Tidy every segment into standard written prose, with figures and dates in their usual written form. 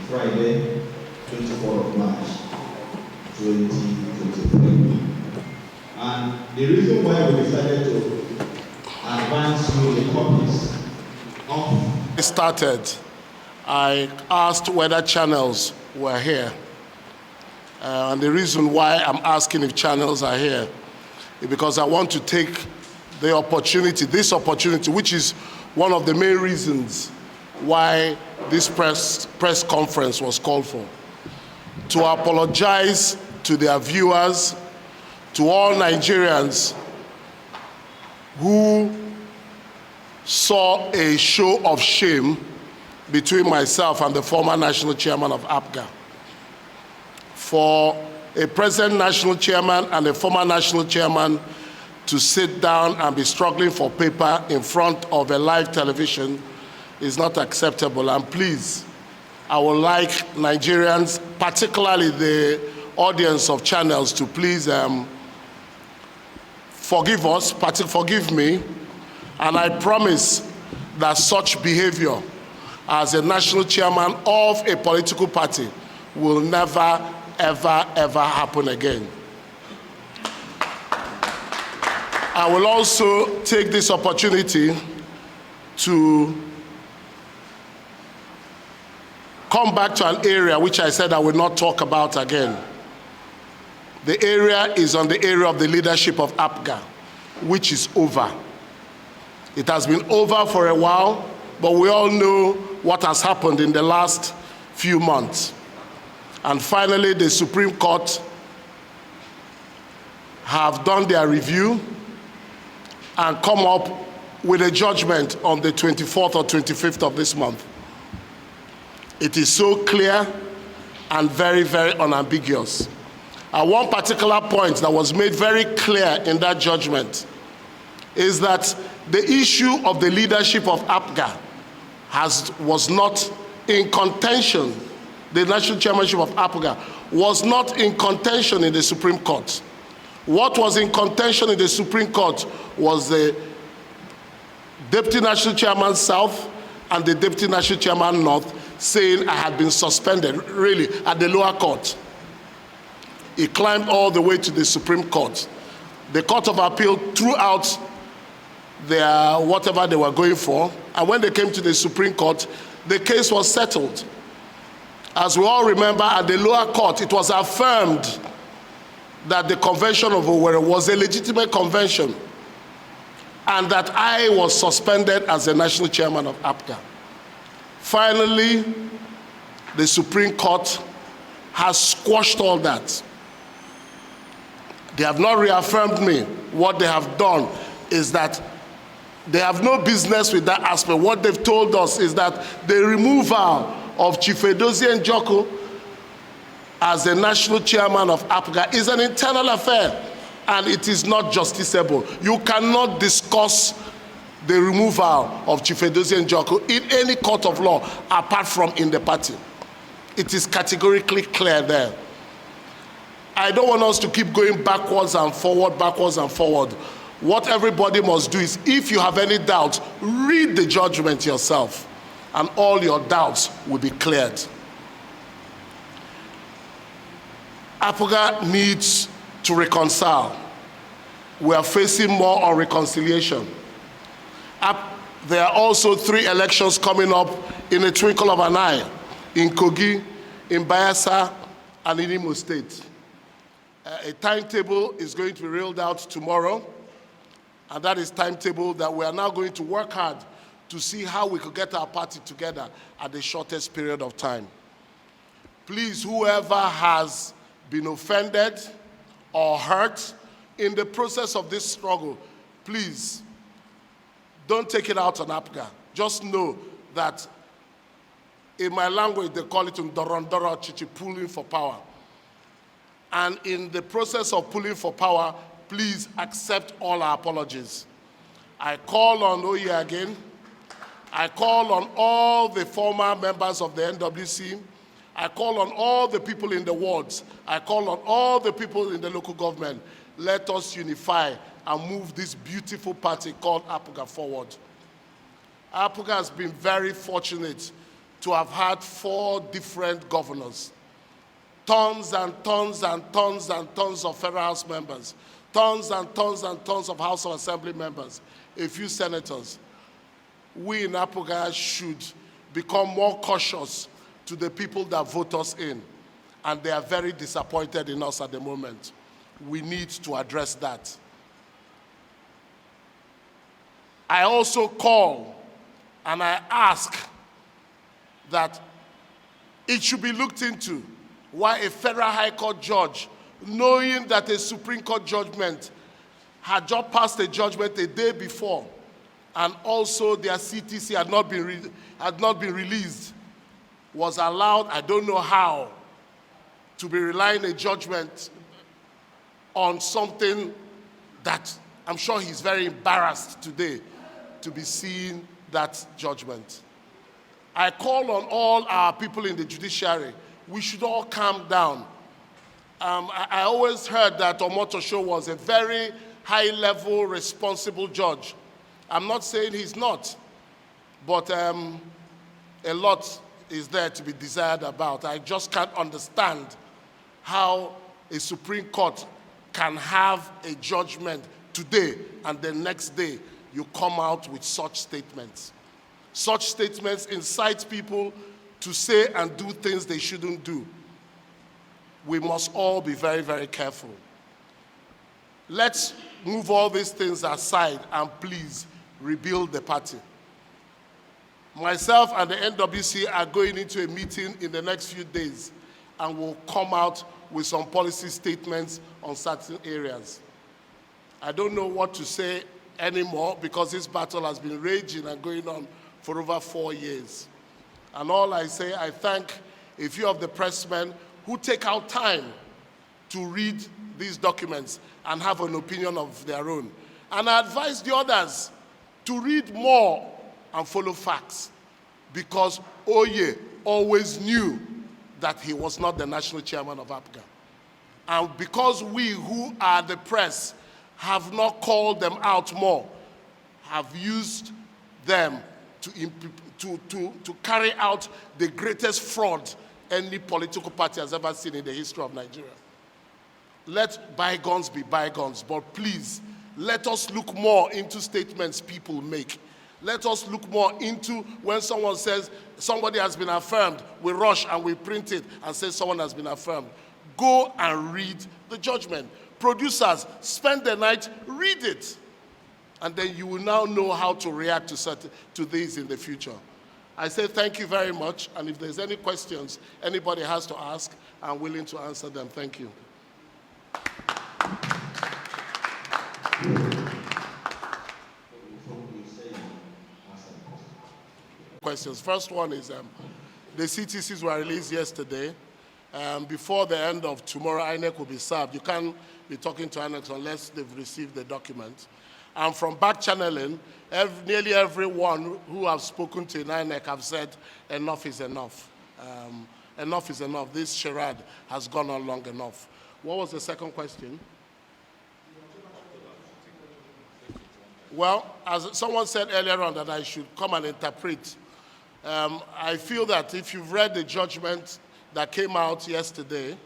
Friday, 24th of March, 2023. And the reason why we decided to advance you the copies of... Started, I asked whether channels were here. And the reason why I'm asking if channels are here is because I want to take the opportunity, this opportunity, which is one of the main reasons why this press conference was called for, to apologize to their viewers, to all Nigerians who saw a show of shame between myself and the former national chairman of APGA. For a present national chairman and a former national chairman to sit down and be struggling for paper in front of a live television is not acceptable. And please, I would like Nigerians, particularly the audience of channels, to please forgive us, forgive me, and I promise that such behavior as a national chairman of a political party will never, ever, ever happen again. I will also take this opportunity to come back to an area which I said I will not talk about again. The area is on the area of the leadership of APGA, which is over. It has been over for a while, but we all know what has happened in the last few months. And finally, the Supreme Court have done their review and come up with a judgment on the 24th or 25th of this month. It is so clear and very, very unambiguous. One particular point that was made very clear in that judgment is that the issue of the leadership of APGA was not in contention. The national chairmanship of APGA was not in contention in the Supreme Court. What was in contention in the Supreme Court was the Deputy National Chairman South and the Deputy National Chairman North saying I had been suspended, really, at the lower court. It climbed all the way to the Supreme Court. The Court of Appeal threw out their whatever they were going for, and when they came to the Supreme Court, the case was settled. As we all remember, at the lower court, it was affirmed that the Convention of Owerri was a legitimate convention and that I was suspended as the national chairman of APGA. Finally, the Supreme Court has squashed all that. They have not reaffirmed me. What they have done is that they have no business with that aspect. What they've told us is that the removal of Chief Edozie Njoku as the national chairman of APGA is an internal affair and it is not justiciable. You cannot discuss the removal of Chief Edozie Njoku in any court of law apart from in the party. It is categorically clear there. I don't want us to keep going backwards and forward, backwards and forward. What everybody must do is, if you have any doubts, read the judgment yourself and all your doubts will be cleared. APGA needs to reconcile. We are facing more on reconciliation. There are also 3 elections coming up in a twinkle of an eye, in Kogi, in Bayelsa, and in Imo State. A timetable is going to be rolled out tomorrow, and that is timetable that we are now going to work hard to see how we could get our party together at the shortest period of time. Please, whoever has been offended or hurt in the process of this struggle, please don't take it out on APGA. Just know that in my language, they call it ndorondoro chichi, pulling for power. And in the process of pulling for power, please accept all our apologies. I call on Oye again. I call on all the former members of the NWC. I call on all the people in the wards. I call on all the people in the local government. Let us unify and move this beautiful party called APGA forward. APGA has been very fortunate to have had 4 different governors, tons and tons and tons and tons of federal House members, tons and tons and tons of House of Assembly members, a few senators. We in APGA should become more cautious to the people that vote us in, and they are very disappointed in us at the moment. We need to address that. I also call and I ask that it should be looked into why a federal high court judge, knowing that a Supreme Court judgment had just passed a judgment a day before, and also their CTC had not been released, was allowed, I don't know how, to be relying a judgment on something that I'm sure he's very embarrassed today to be seeing that judgment. I call on all our people in the judiciary, we should all calm down. I always heard that Omotosho was a very high-level, responsible judge. I'm not saying he's not, but a lot is there to be desired about. I just can't understand how a Supreme Court can have a judgment today and the next day you come out with such statements. Such statements incite people to say and do things they shouldn't do. We must all be very, very careful. Let's move all these things aside and please rebuild the party. Myself and the NWC are going into a meeting in the next few days and will come out with some policy statements on certain areas. I don't know what to say anymore because this battle has been raging and going on for over 4 years. And all I say, I thank a few of the pressmen who take out time to read these documents and have an opinion of their own. And I advise the others to read more and follow facts, because Oye always knew that he was not the national chairman of APGA. And because we who are the press have not called them out more, have used them to carry out the greatest fraud any political party has ever seen in the history of Nigeria. Let bygones be bygones, but please, let us look more into statements people make. Let us look more into when someone says somebody has been affirmed, we rush and we print it and say someone has been affirmed. Go and read the judgment. Producers, spend the night, read it. And then you will now know how to react to these in the future. I say thank you very much, and if there's any questions anybody has to ask, I'm willing to answer them. Thank you. Questions. First one is the CTCs were released yesterday. Before the end of tomorrow, INEC will be served. You can't be talking to INEC unless they've received the document. And from back channeling, nearly everyone who have spoken to INEC have said enough is enough. Enough is enough. This charade has gone on long enough. What was the second question? Well, as someone said earlier on that I should come and interpret, I feel that if you've read the judgment that came out yesterday,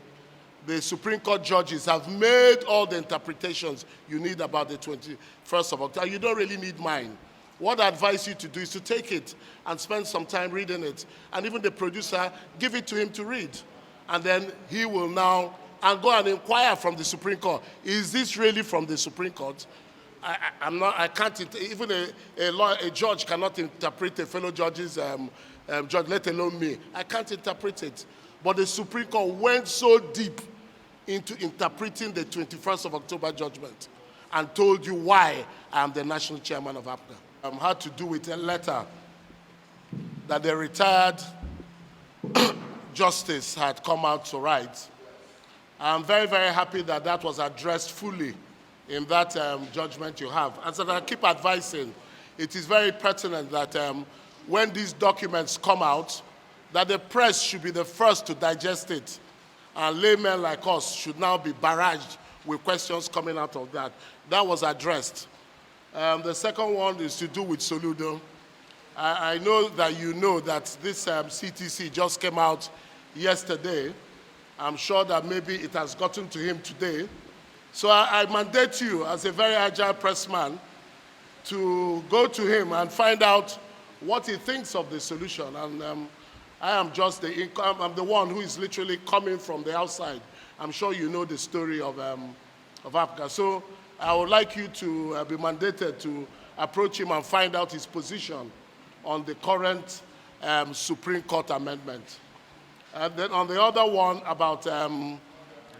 the Supreme Court judges have made all the interpretations you need about the 21st of October. You don't really need mine. What I advise you to do is to take it and spend some time reading it. And even the producer, give it to him to read. And then he will now go and inquire from the Supreme Court. Is this really from the Supreme Court? I can't, even a judge cannot interpret a fellow judge's judge, let alone me. I can't interpret it. But the Supreme Court went so deep into interpreting the 21st of October judgment and told you why I am the national chairman of APGA. Had to do with a letter that the retired justice had come out to write. I'm very, very happy that that was addressed fully in that judgment you have. And so I keep advising, it is very pertinent that when these documents come out, that the press should be the first to digest it. And laymen like us should now be barraged with questions coming out of that. That was addressed. The second one is to do with Soludo. I know that this CTC just came out yesterday. I'm sure that maybe it has gotten to him today. So I mandate you as a very agile pressman to go to him and find out what he thinks of the solution. And I am just I'm the one who is literally coming from the outside. I'm sure you know the story of APGA. So I would like you to be mandated to approach him and find out his position on the current Supreme Court amendment. And then on the other one about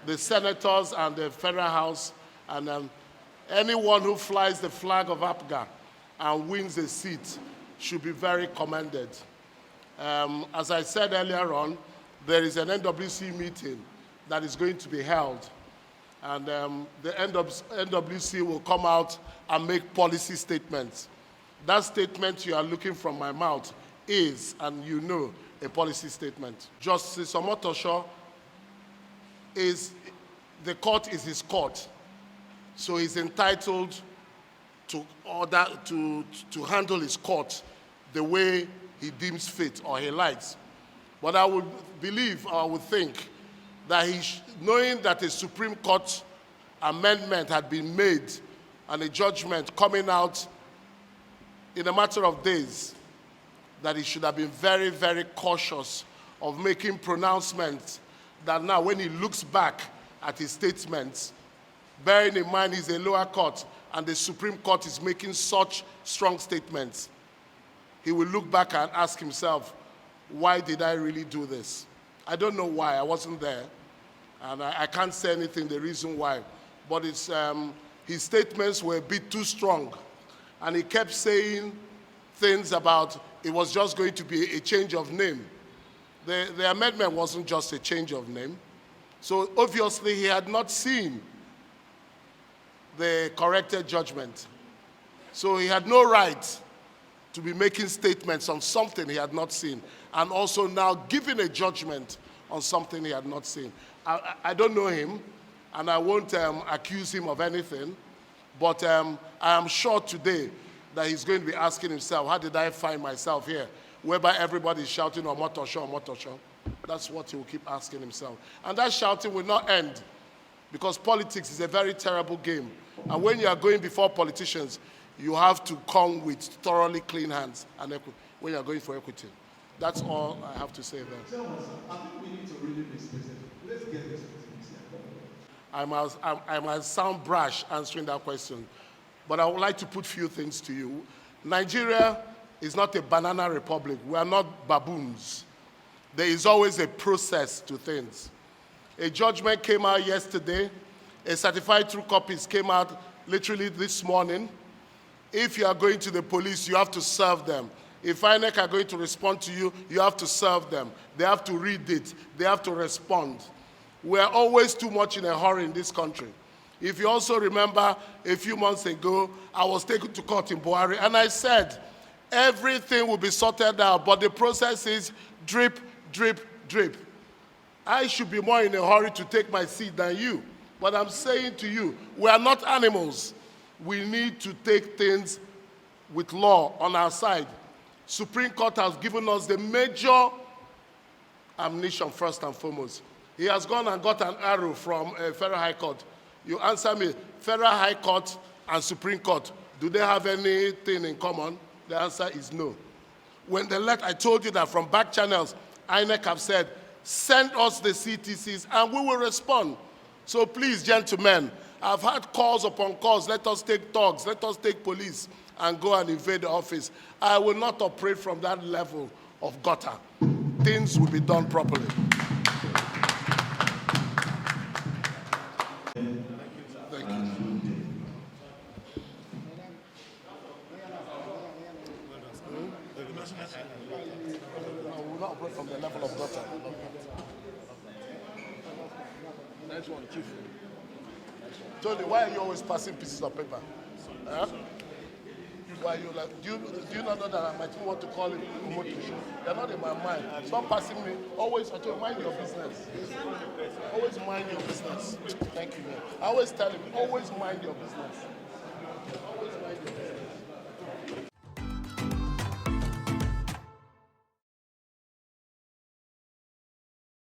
the senators and the federal house, and anyone who flies the flag of APGA and wins a seat should be very commended. As I said earlier on, there is an NWC meeting that is going to be held, and the NWC will come out and make policy statements. That statement you are looking from my mouth is, and you know, a policy statement. Justice Omotosho the court is his court, so he's entitled to handle his court the way he deems fit or he likes. But I would believe, or I would think, that knowing that a Supreme Court amendment had been made and a judgment coming out in a matter of days, that he should have been very, very cautious of making pronouncements that now when he looks back at his statements, bearing in mind he's a lower court and the Supreme Court is making such strong statements, he will look back and ask himself, why did I really do this? I don't know why, I wasn't there, and I can't say anything, the reason why, but his statements were a bit too strong, and he kept saying things about it was just going to be a change of name. The amendment wasn't just a change of name, so obviously he had not seen the corrected judgment. So he had no right to be making statements on something he had not seen, and also now giving a judgment on something he had not seen. I don't know him, and I won't accuse him of anything, but I am sure today that he's going to be asking himself, how did I find myself here? Whereby everybody is shouting, Omotosho, Omotosho. That's what he will keep asking himself. And that shouting will not end, because politics is a very terrible game. And when you are going before politicians, you have to come with thoroughly clean hands and when you are going for equity. That's all I have to say there. Tell us, I think we need to really be specific. Let's get the specifics here. I might sound brash answering that question, but I would like to put few things to you. Nigeria is not a banana republic. We are not baboons. There is always a process to things. A judgment came out yesterday. A certified true copies came out literally this morning. If you are going to the police, you have to serve them. If INEC are going to respond to you, you have to serve them. They have to read it. They have to respond. We are always too much in a hurry in this country. If you also remember, a few months ago, I was taken to court in Buhari, and I said, everything will be sorted out, but the process is drip, drip, drip. I should be more in a hurry to take my seat than you. But I'm saying to you, we are not animals. We need to take things with law on our side. Supreme Court has given us the major ammunition first and foremost. He has gone and got an arrow from Federal High Court. You answer me, Federal High Court and Supreme Court, do they have anything in common? The answer is no. When the letter, I told you that from back channels, INEC have said, send us the CTCs and we will respond. So please, gentlemen, I've had calls upon calls, let us take thugs, let us take police and go and invade the office. I will not operate from that level of gutter. Things will be done properly. Thank you. I will not operate from the level of gutter. Next one, Chief. Tony, why are you always passing pieces of paper? Huh? Why you like? Do you not know that I might want to call it Omotosho? They're not in my mind. Stop passing me. Always, mind your business. Always mind your business. Thank you, man. I always tell him, always mind your business. Always